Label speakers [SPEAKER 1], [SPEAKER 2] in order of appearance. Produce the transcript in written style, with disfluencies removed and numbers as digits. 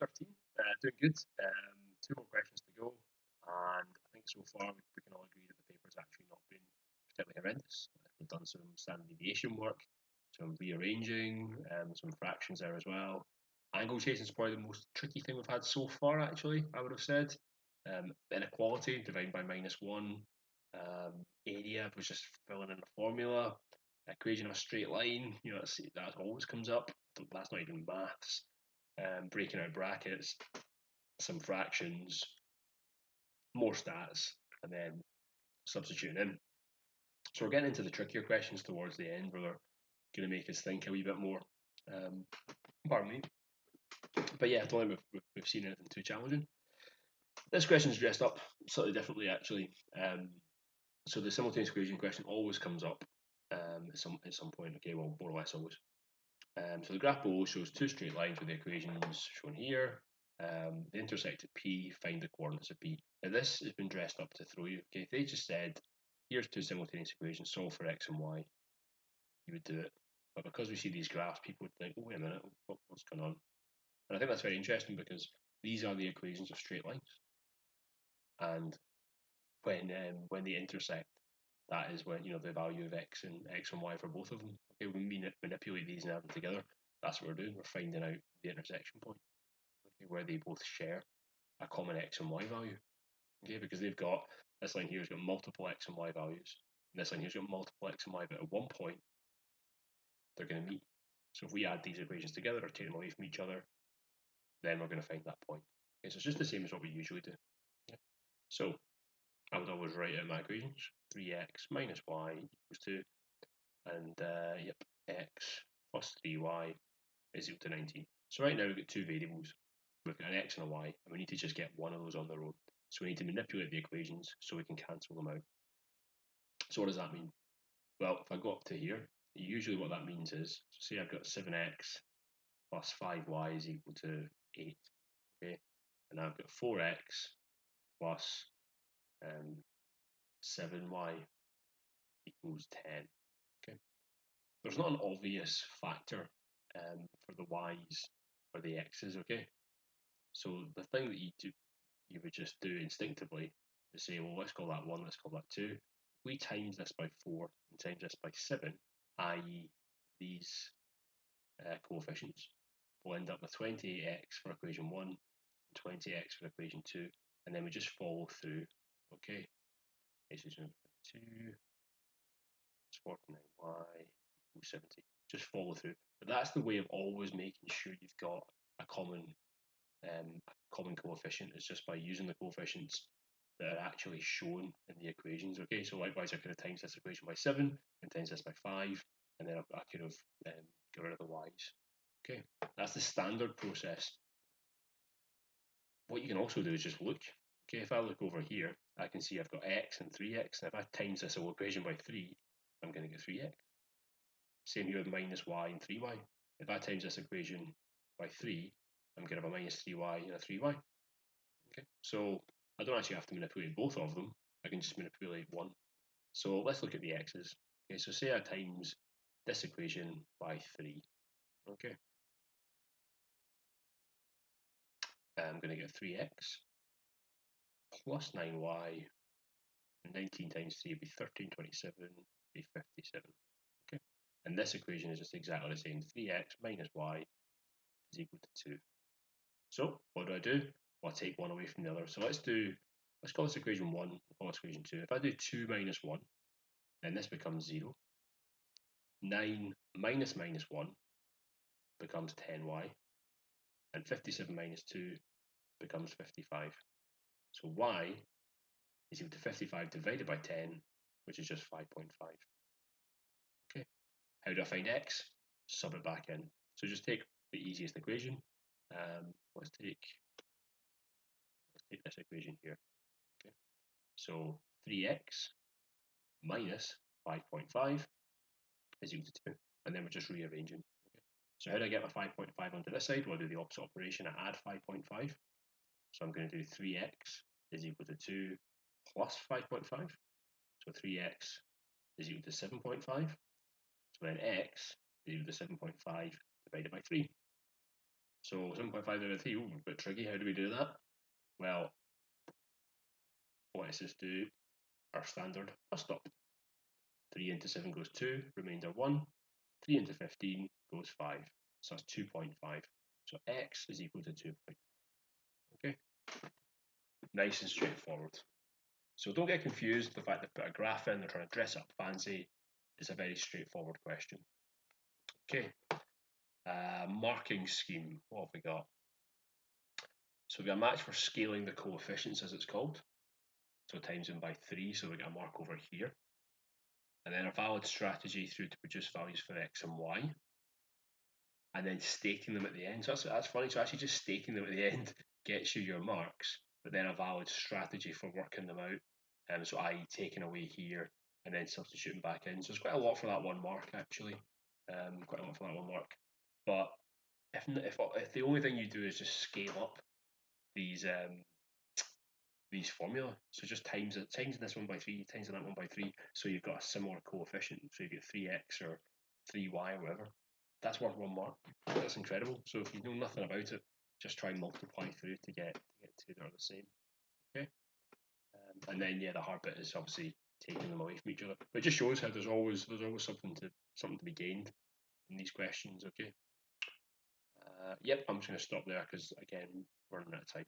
[SPEAKER 1] Q13, doing good. Two more questions to go, and I think so far we can all agree that the paper's actually not been particularly horrendous. We've done some standard deviation work, some rearranging, some fractions there as well. Angle chasing is probably the most tricky thing we've had so far, actually, I would have said. Inequality, divided by -1. Area was just filling in the formula. Equation of a straight line, that always comes up. That's not even maths. Breaking out brackets, some fractions, more stats, and then substituting in. So we're getting into the trickier questions towards the end where they're going to make us think a wee bit more. Pardon me. But yeah, I don't think we've seen anything too challenging. This question's dressed up slightly differently, actually. So the simultaneous equation question always comes up at some point. Okay, well, more or less always. So the graph below shows two straight lines with the equations shown here. They intersect at P, find the coordinates of P. Now this has been dressed up to throw you. Okay, if they just said, here's two simultaneous equations, solve for x and y, you would do it. But because we see these graphs, people would think, oh, wait a minute, what's going on? And I think that's very interesting because these are the equations of straight lines. And when they intersect, that is when the value of x and y for both of them. Okay, when we manipulate these and add them together, that's what we're doing. We're finding out the intersection point, okay, where they both share a common x and y value. Okay, because they've got this line here has got multiple x and y values, and this line here's got multiple x and y, but at one point they're going to meet. So if we add these equations together or take them away from each other, then we're going to find that point. Okay, so it's just the same as what we usually do. Yeah. So I would always write out my equations: 3x minus y equals 2, and yep, x plus 3y is equal to 19. So right now we've got two variables. We've got an x and a y, and we need to just get one of those on their own. So we need to manipulate the equations so we can cancel them out. So what does that mean? Well, if I go up to here, usually what that means is, so say I've got 7x plus 5y is equal to 8, okay? And I've got 4x plus 7y equals 10, okay? There's not an obvious factor for the y's or the x's, okay? So the thing that you would just do instinctively is say, well, let's call that 1, let's call that 2. If we times this by 4 and times this by 7, i.e. these coefficients, we'll end up with 28x for equation 1, 20x for equation 2, and then we just follow through, okay? This is 2, 49y equals 70. Just follow through. But that's the way of always making sure you've got a common coefficient, is just by using the coefficients that are actually shown in the equations. Okay, so likewise I could have times this equation by 7 and times this by 5, and then I could have got rid of the y's. Okay, that's the standard process. What you can also do is just look. Okay, if I look over here, I can see I've got x and 3x, and if I times this whole equation by 3, I'm going to get 3x. Same here with minus y and 3y. If I times this equation by 3, I'm going to have a minus 3y and a 3y. Okay, so I don't actually have to manipulate both of them. I can just manipulate one. So let's look at the x's. Okay, so say I times this equation by 3. Okay, I'm going to get 3x plus 9y. 19 times 3 would be 13, 27, be 57. Okay, and this equation is just exactly the same. 3x minus y is equal to 2. So what do? Well, I take one away from the other. So let's call this equation 1, call this equation 2. If I do 2 minus 1, then this becomes 0. 9 minus 1 becomes 10y, and 57 minus 2 becomes 55. So y is equal to 55 divided by 10, which is just 5.5. Okay, how do I find x? Sub it back in. So just take the easiest equation. Let's take this equation here. Okay, so 3x minus 5.5 is equal to 2, and then we're just rearranging. Okay. So how do I get my 5.5 onto this side? Well, I do the opposite operation. I add 5.5. So I'm going to do 3x is equal to 2 plus 5.5. So 3x is equal to 7.5. So then x is equal to 7.5 divided by 3. So 7.5 divided by 3, ooh, a bit tricky. How do we do that? Well, what does this do? Our standard bus stop. 3 into 7 goes 2, remainder 1. 3 into 15 goes 5. So that's 2.5. So x is equal to 2.5. Okay? Nice and straightforward. So don't get confused. The fact they put a graph in, they're trying to dress up fancy. It's a very straightforward question. Okay. Marking scheme. What have we got? So we got a match for scaling the coefficients, as it's called. So times them by 3, so we get a mark over here. And then a valid strategy through to produce values for x and y. And then staking them at the end. So that's funny. So actually just staking them at the end gets you your marks, but then a valid strategy for working them out. So i.e. taking away here and then substituting back in. So there's quite a lot for that one mark actually. Quite a lot for that one mark. But if the only thing you do is just scale up these formula, so just times this one by 3, times that one by 3, so you've got a similar coefficient. So you get 3x or 3y or whatever. That's worth 1 mark. That's incredible. So if you know nothing about it, just try and multiply through to get two that are the same. Okay. And then yeah, the hard bit is obviously taking them away from each other. But it just shows how there's always something to be gained in these questions. Okay. Yep, I'm just going to stop there because again we're running out of time.